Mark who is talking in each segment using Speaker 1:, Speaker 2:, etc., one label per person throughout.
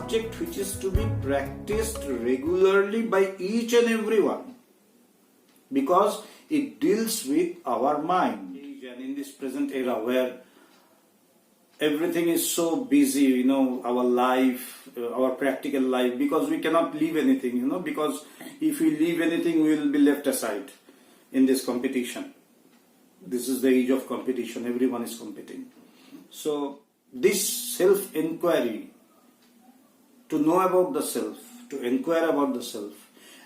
Speaker 1: subject which is to be practiced regularly by each and everyone, because it deals with our mind. And in this present era where everything is so busy, our life, our practical life, because we cannot leave anything, because if we leave anything, we will be left aside in this competition. This is the age of competition. Everyone is competing. So this self-inquiry, to know about the self, to inquire about the self,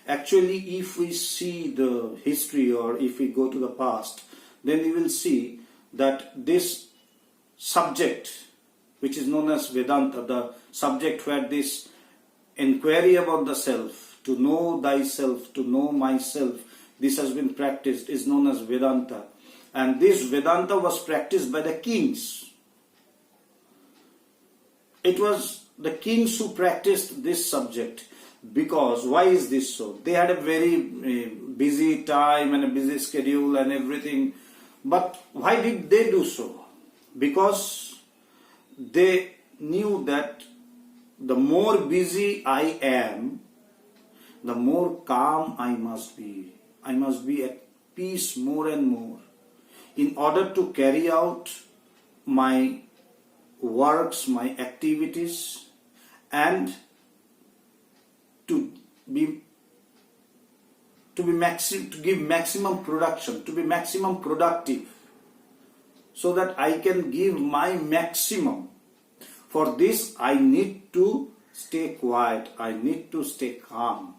Speaker 1: actually if we see the history or if we go to the past, then we will see that this subject, which is known as Vedanta, the subject where this inquiry about the self, to know thyself, to know myself, this has been practiced, is known as Vedanta. And this Vedanta was practiced by the kings. It was the kings who practiced this subject. Because, why is this so? They had a very busy time and a busy schedule and everything. But why did they do so? Because they knew that the more busy I am, the more calm I must be. I must be at peace more and more, in order to carry out my works, my activities, and to give maximum production, to be maximum productive, so that I can give my maximum. For this, I need to stay quiet, I need to stay calm.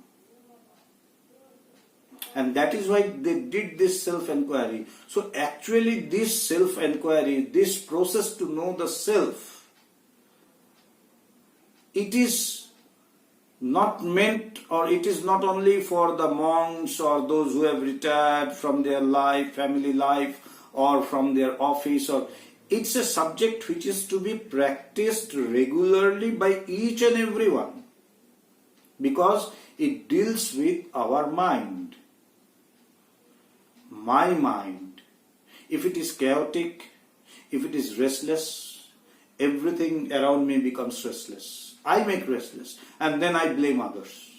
Speaker 1: And that is why they did this self-inquiry. So actually this self-inquiry, this process to know the self, it is not meant, or it is not only for the monks or those who have retired from their life, family life, or from their office, or it's a subject which is to be practiced regularly by each and everyone, because it deals with our mind. My mind, if it is chaotic, if it is restless, everything around me becomes restless. I make restless and then I blame others.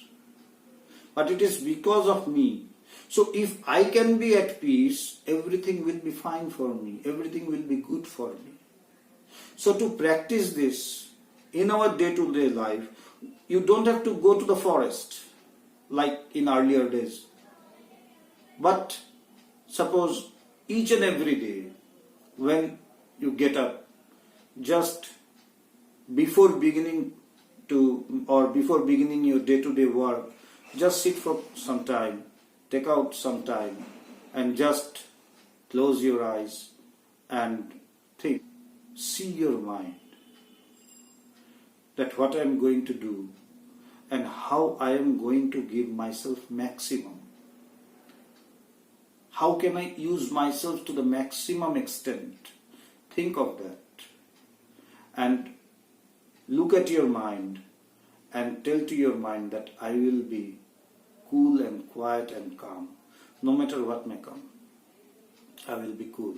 Speaker 1: But it is because of me. So if I can be at peace, everything will be fine for me. Everything will be good for me. So to practice this in our day-to-day life, you don't have to go to the forest like in earlier days. But suppose each and every day when you get up, just before beginning your day-to-day work, just sit for some time, take out some time and just close your eyes and think. See your mind, that what I am going to do and how I am going to give myself maximum. How can I use myself to the maximum extent? Think of that. And look at your mind and tell to your mind that I will be cool and quiet and calm. No matter what may come, I will be cool.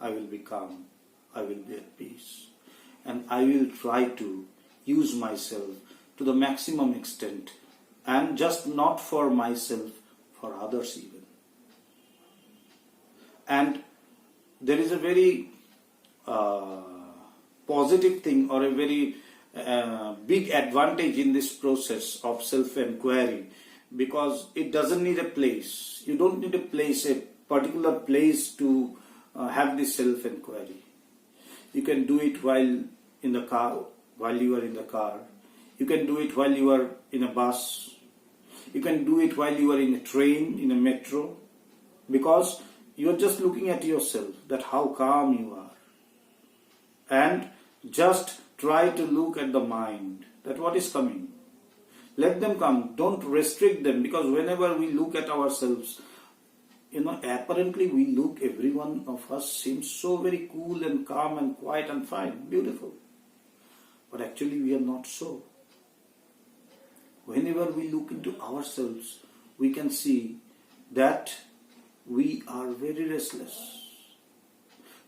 Speaker 1: I will be calm. I will be at peace. And I will try to use myself to the maximum extent, and just not for myself, for others even. And there is a very positive thing, or a very big advantage in this process of self-inquiry, because it doesn't need a place. You don't need a place, a particular place to have this self-inquiry. You can do it while in the car, while you are in the car. You can do it while you are in a bus. You can do it while you are in a train, in a metro, because you are just looking at yourself, that how calm you are. And just try to look at the mind, that what is coming. Let them come. Don't restrict them, because whenever we look at ourselves, apparently every one of us seems so very cool and calm and quiet and fine, beautiful. But actually we are not so. Whenever we look into ourselves, we can see that we are very restless.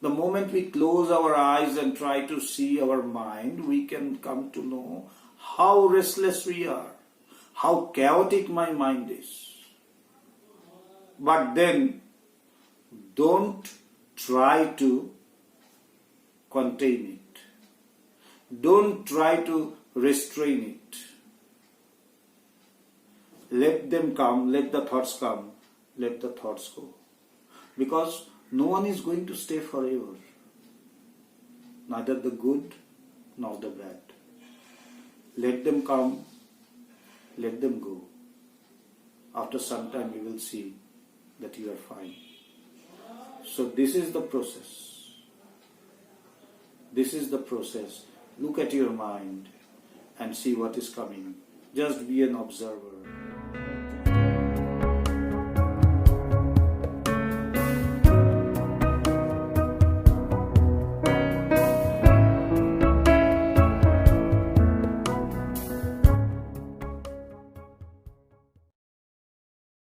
Speaker 1: The moment we close our eyes and try to see our mind, we can come to know how restless we are, how chaotic my mind is. But then, don't try to contain it. Don't try to restrain it. Let them come, let the thoughts come, let the thoughts go. Because no one is going to stay forever. Neither the good nor the bad. Let them come, let them go. After some time you will see that you are fine. So this is the process. This is the process. Look at your mind and see what is coming. Just be an observer.